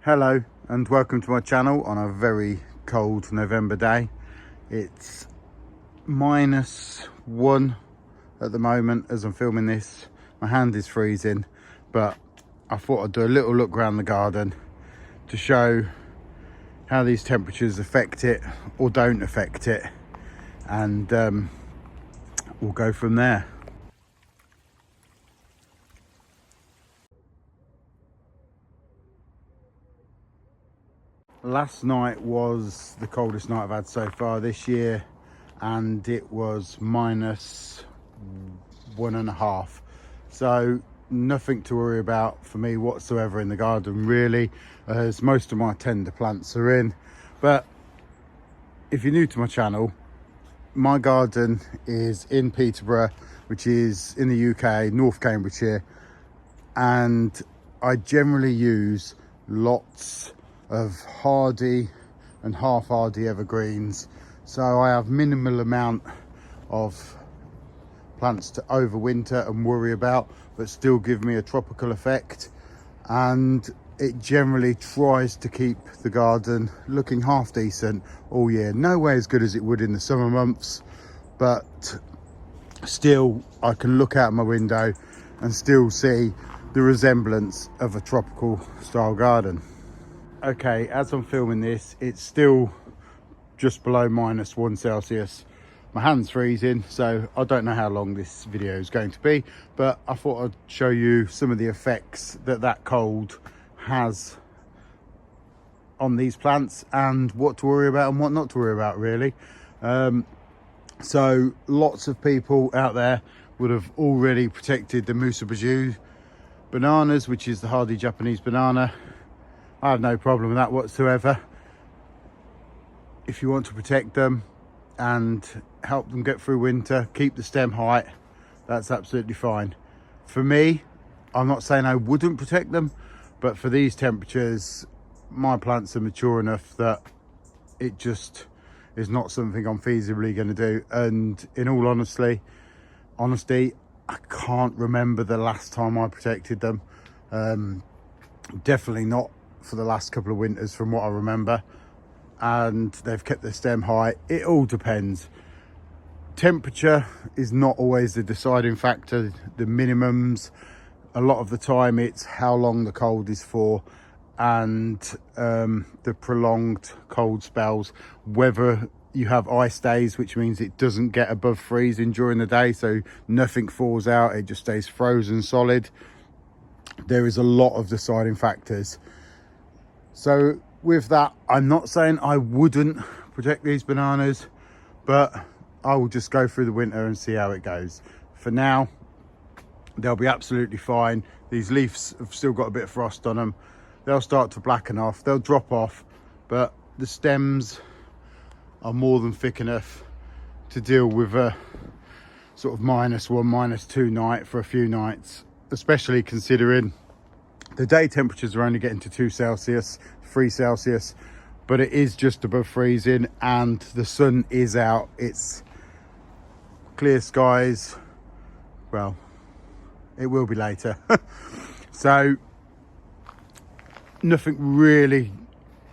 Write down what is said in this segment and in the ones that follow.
Hello and welcome to my channel on a very cold November day. It's -1 at the moment as I'm filming this. My hand is freezing, but I thought I'd do a little look around the garden to show how these temperatures affect it or don't affect it, and we'll go from there. Last night was the coldest night I've had so far this year, and it was -1.5, so nothing to worry about for me whatsoever in the garden really, as most of my tender plants are in. But if you're new to my channel, my garden is in Peterborough, which is in the UK, North Cambridgeshire, and I generally use lots of hardy and half hardy evergreens, so I have minimal amount of plants to overwinter and worry about, but still give me a tropical effect, and it generally tries to keep the garden looking half decent all year. Nowhere as good as it would in the summer months, but still I can look out my window and still see the resemblance of a tropical style garden. Okay, as I'm filming this, it's still just below -1 Celsius. My hand's freezing, so I don't know how long this video is going to be, but I thought I'd show you some of the effects that cold has on these plants and what to worry about and what not to worry about really. So lots of people out there would have already protected the Musa Bajou bananas, which is the hardy Japanese banana. I have no problem with that whatsoever. If you want to protect them and help them get through winter, keep the stem height, that's absolutely fine. For me, I'm not saying I wouldn't protect them, but for these temperatures, my plants are mature enough that it just is not something I'm feasibly going to do. And in all honesty, I can't remember the last time I protected them. Definitely not for the last couple of winters from what I remember, and they've kept their stem high. It all depends. Temperature is not always the deciding factor. The minimums, a lot of the time it's how long the cold is for, and the prolonged cold spells, whether you have ice days, which means it doesn't get above freezing during the day, so nothing falls out, it just stays frozen solid. There is a lot of deciding factors. So with that, I'm not saying I wouldn't protect these bananas, but I will just go through the winter and see how it goes. For now, they'll be absolutely fine. These leaves have still got a bit of frost on them. They'll start to blacken off, they'll drop off, but the stems are more than thick enough to deal with a sort of -1, -2 night for a few nights, especially considering the day temperatures are only getting to 2 Celsius, 3 Celsius, but it is just above freezing and the sun is out. It's clear skies. Well, it will be later. So nothing really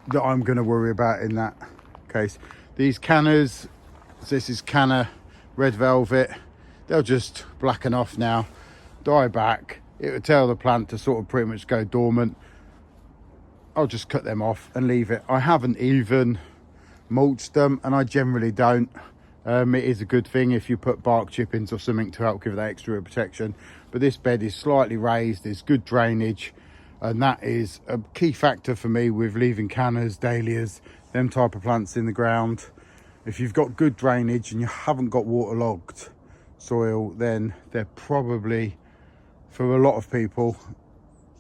that I'm going to worry about in that case. These cannas, this is Canna Red Velvet, they'll just blacken off now, die back. It would tell the plant to sort of pretty much go dormant. I'll just cut them off and leave it. I haven't even mulched them, and I generally don't. It is a good thing if you put bark chippings or something to help give that extra protection. But this bed is slightly raised, there's good drainage, and that is a key factor for me with leaving cannas, dahlias, them type of plants in the ground. If you've got good drainage and you haven't got waterlogged soil, then they're probably, for a lot of people,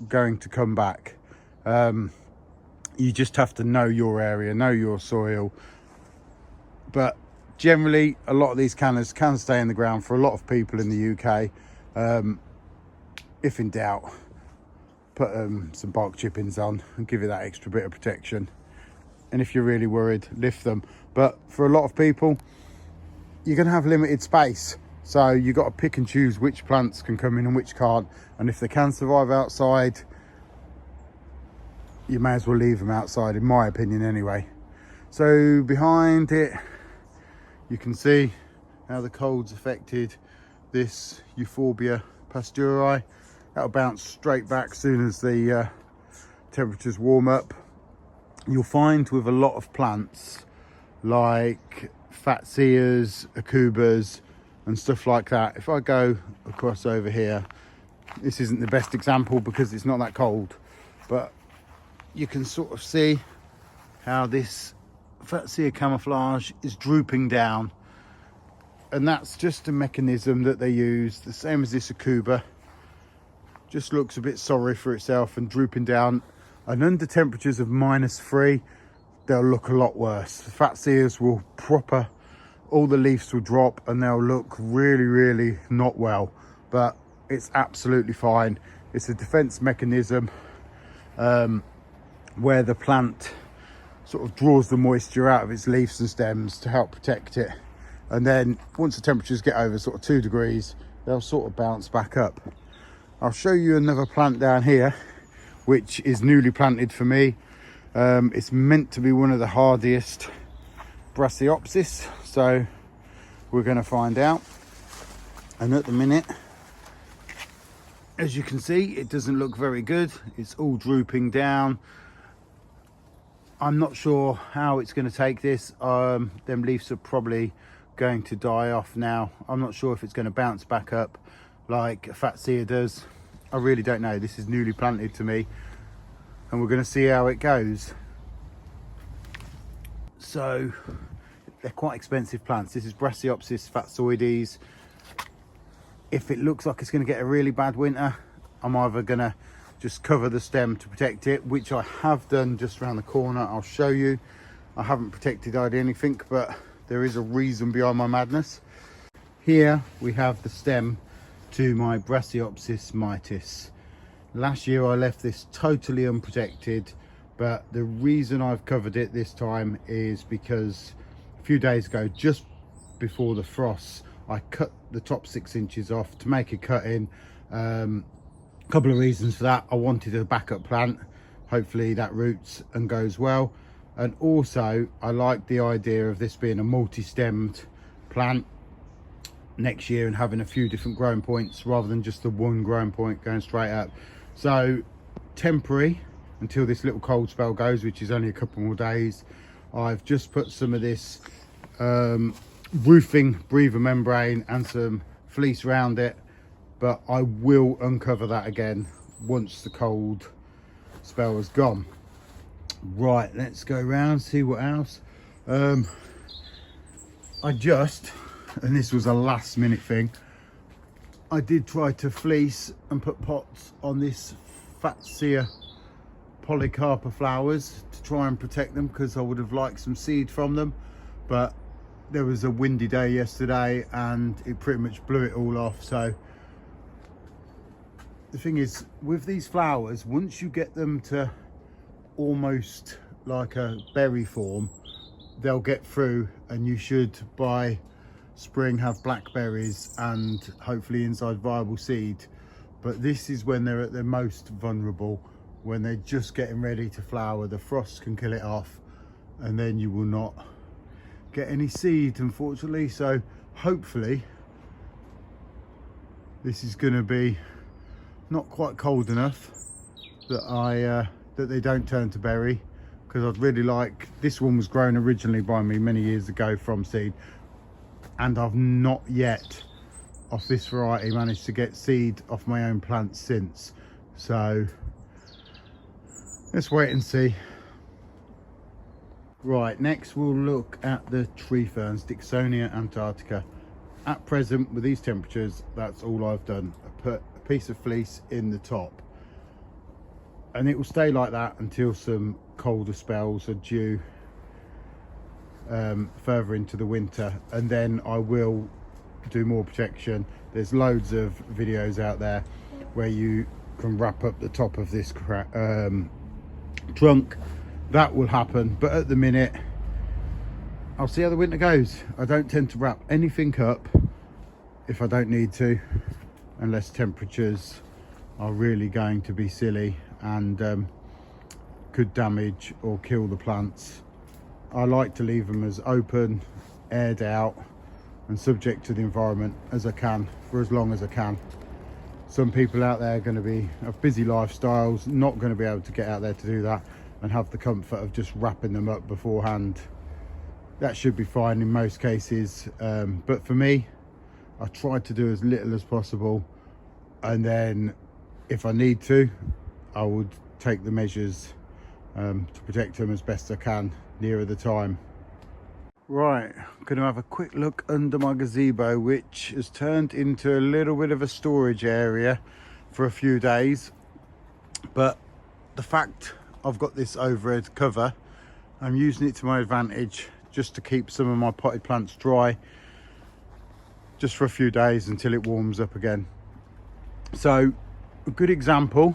going to come back. You just have to know your area, know your soil. But generally, a lot of these cannas can stay in the ground for a lot of people in the UK. If in doubt, put some bark chippings on and give it that extra bit of protection. And if you're really worried, lift them. But for a lot of people, you're going to have limited space. So you've got to pick and choose which plants can come in and which can't. And if they can survive outside, you may as well leave them outside, in my opinion anyway. So behind it, you can see how the cold's affected this Euphorbia Pasteurii. That'll bounce straight back as soon as the temperatures warm up. You'll find with a lot of plants like Fatseas, Akubas and stuff like that, if I go across over here, this isn't the best example because it's not that cold, but you can sort of see how this Fatsea camouflage is drooping down, and that's just a mechanism that they use, the same as this Akuba. Just looks a bit sorry for itself and drooping down, and under temperatures of -3 they'll look a lot worse. The Fatseas will all the leaves will drop and they'll look really not well, but it's absolutely fine. It's a defense mechanism where the plant sort of draws the moisture out of its leaves and stems to help protect it, and then once the temperatures get over sort of 2 degrees, they'll sort of bounce back up. I'll show you another plant down here which is newly planted for me. It's meant to be one of the hardiest Brasseopsis, so we're going to find out. And at the minute, as you can see, it doesn't look very good. It's all drooping down. I'm not sure how it's going to take this. Them leaves are probably going to die off now. I'm not sure if it's going to bounce back up like a Fatsea does. I really don't know. This is newly planted to me, and we're going to see how it goes. So they're quite expensive plants. This is Brasseopsis fatsoides. If it looks like it's going to get a really bad winter, I'm either going to just cover the stem to protect it, which I have done just around the corner. I'll show you. I haven't protected anything, but there is a reason behind my madness. Here we have the stem to my Brasseopsis mitis. Last year I left this totally unprotected, but the reason I've covered it this time is because a few days ago, just before the frosts, I cut the top 6 inches off to make a cut in. Couple of reasons for that. I wanted a backup plant. Hopefully that roots and goes well. And also I like the idea of this being a multi-stemmed plant next year and having a few different growing points rather than just the one growing point going straight up. So temporary until this little cold spell goes, which is only a couple more days. I've just put some of this roofing breather membrane and some fleece around it, but I will uncover that again once the cold spell has gone. Right, let's go around, see what else. And this was a last minute thing, I did try to fleece and put pots on this Fatsea polycarpa flowers to try and protect them, because I would have liked some seed from them, but there was a windy day yesterday and it pretty much blew it all off. So the thing is with these flowers, once you get them to almost like a berry form, they'll get through, and you should by spring have blackberries and hopefully inside viable seed. But this is when they're at their most vulnerable, when they're just getting ready to flower. The frost can kill it off and then you will not get any seed, unfortunately. So hopefully this is going to be not quite cold enough that that they don't turn to berry, because I'd really like, this one was grown originally by me many years ago from seed, and I've not yet off this variety managed to get seed off my own plants since. So let's wait and see. Right, next we'll look at the tree ferns, Dicksonia antarctica. At present, with these temperatures, that's all I've done. I put a piece of fleece in the top, and it will stay like that until some colder spells are due further into the winter, and then I will do more protection. There's loads of videos out there where you can wrap up the top of this trunk. That will happen, but at the minute I'll see how the winter goes. I don't tend to wrap anything up if I don't need to, unless temperatures are really going to be silly and could damage or kill the plants. I like to leave them as open, aired out and subject to the environment as I can for as long as I can. Some people out there are going to have busy lifestyles, not going to be able to get out there to do that and have the comfort of just wrapping them up beforehand. That should be fine in most cases, but for me, I try to do as little as possible, and then if I need to, I would take the measures to protect them as best I can nearer the time. Right, I'm going to have a quick look under my gazebo, which has turned into a little bit of a storage area for a few days. But the fact I've got this overhead cover, I'm using it to my advantage just to keep some of my potted plants dry just for a few days until it warms up again. So a good example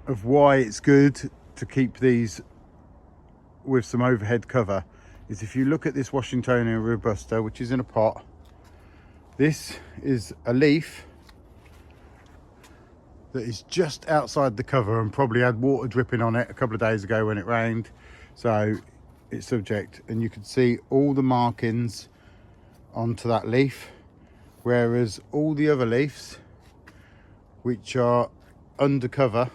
of why it's good to keep these with some overhead cover is if you look at this Washingtonia robusta, which is in a pot. This is a leaf that is just outside the cover and probably had water dripping on it a couple of days ago when it rained, so it's subject, and you can see all the markings onto that leaf, whereas all the other leaves which are undercover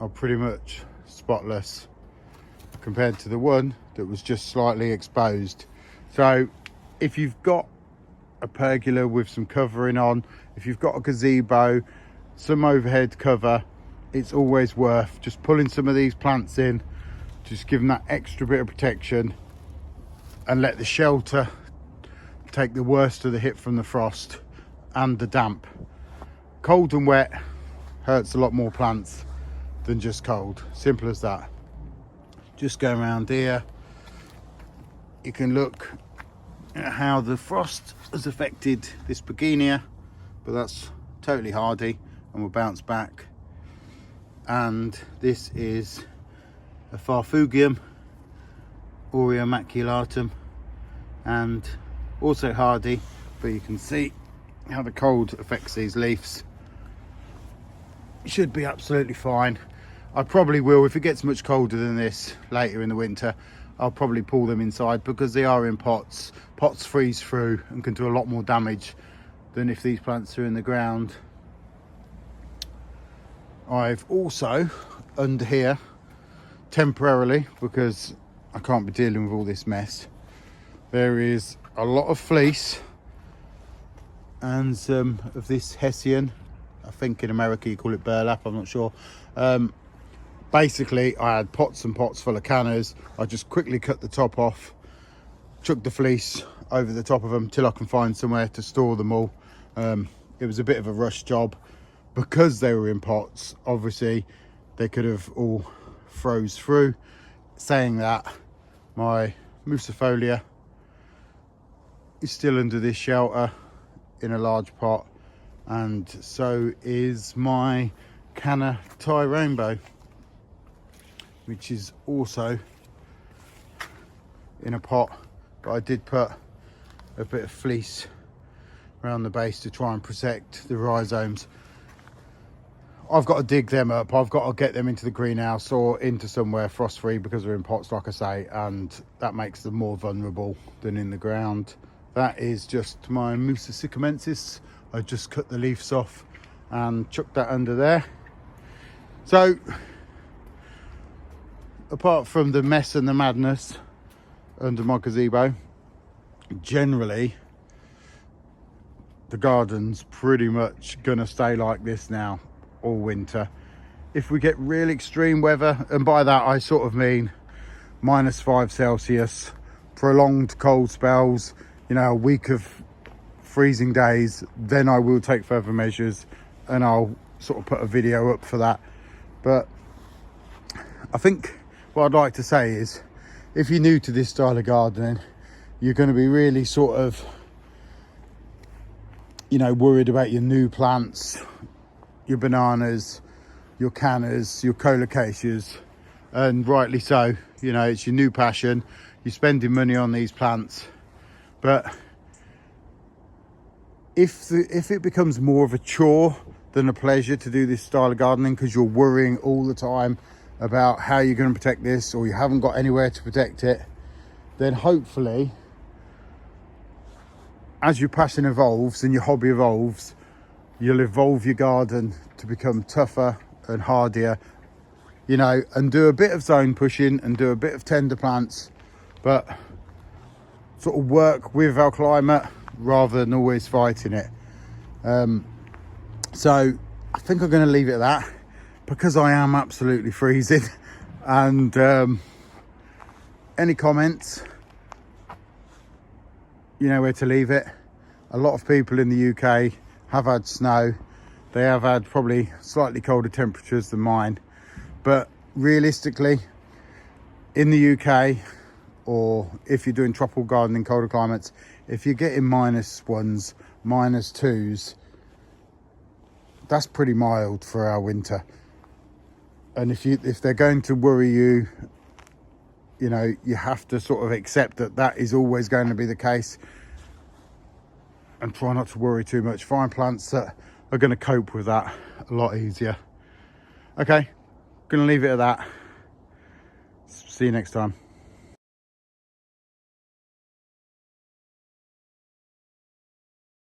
are pretty much spotless compared to the one that was just slightly exposed. So if you've got a pergola with some covering on, if you've got a gazebo, some overhead cover, it's always worth just pulling some of these plants in, just give them that extra bit of protection and let the shelter take the worst of the hit from the frost and the damp. Cold and wet hurts a lot more plants than just cold, simple as that. Just go around here, you can look at how the frost has affected this Begonia, but that's totally hardy and will bounce back. And this is a Farfugium Aurea maculatum, and also hardy, but you can see how the cold affects these leaves. Should be absolutely fine. I probably will, if it gets much colder than this later in the winter, I'll probably pull them inside because they are in pots. Pots freeze through and can do a lot more damage than if these plants are in the ground. I've also, under here, temporarily, because I can't be dealing with all this mess, there is a lot of fleece and some of this Hessian. I think in America you call it burlap, I'm not sure. Basically, I had pots and pots full of cannas. I just quickly cut the top off, chucked the fleece over the top of them till I can find somewhere to store them all. It was a bit of a rush job because they were in pots. Obviously, they could have all froze through. Saying that, my Musifolia is still under this shelter in a large pot, and so is my Canna Thai Rainbow, which is also in a pot, but I did put a bit of fleece around the base to try and protect the rhizomes. I've got to dig them up, I've got to get them into the greenhouse or into somewhere frost free because they're in pots, like I say, and that makes them more vulnerable than in the ground. That is just my Musa sycamensis. I just cut the leaves off and chucked that under there. So apart from the mess and the madness under my gazebo, generally the garden's pretty much gonna stay like this now all winter. If we get real extreme weather, and by that I sort of mean -5 Celsius, prolonged cold spells, you know, a week of freezing days, then I will take further measures and I'll sort of put a video up for that. But I think what I'd like to say is, if you're new to this style of gardening, you're going to be really sort of, you know, worried about your new plants, your bananas, your cannas, your colocaceas, and rightly so. You know, it's your new passion, you're spending money on these plants. But if it becomes more of a chore than a pleasure to do this style of gardening, because you're worrying all the time about how you're going to protect this, or you haven't got anywhere to protect it, then hopefully as your passion evolves and your hobby evolves, you'll evolve your garden to become tougher and hardier, you know, and do a bit of zone pushing and do a bit of tender plants, but sort of work with our climate rather than always fighting it. So I think I'm going to leave it at that, because I am absolutely freezing. And any comments, you know where to leave it. A lot of people in the UK have had snow. They have had probably slightly colder temperatures than mine, but realistically in the UK, or if you're doing tropical gardening, colder climates, if you're getting -1s, -2s, that's pretty mild for our winter. And if they're going to worry you, you know, you have to sort of accept that that is always going to be the case, and try not to worry too much. Find plants that are going to cope with that a lot easier. Okay, gonna leave it at that. See you next time.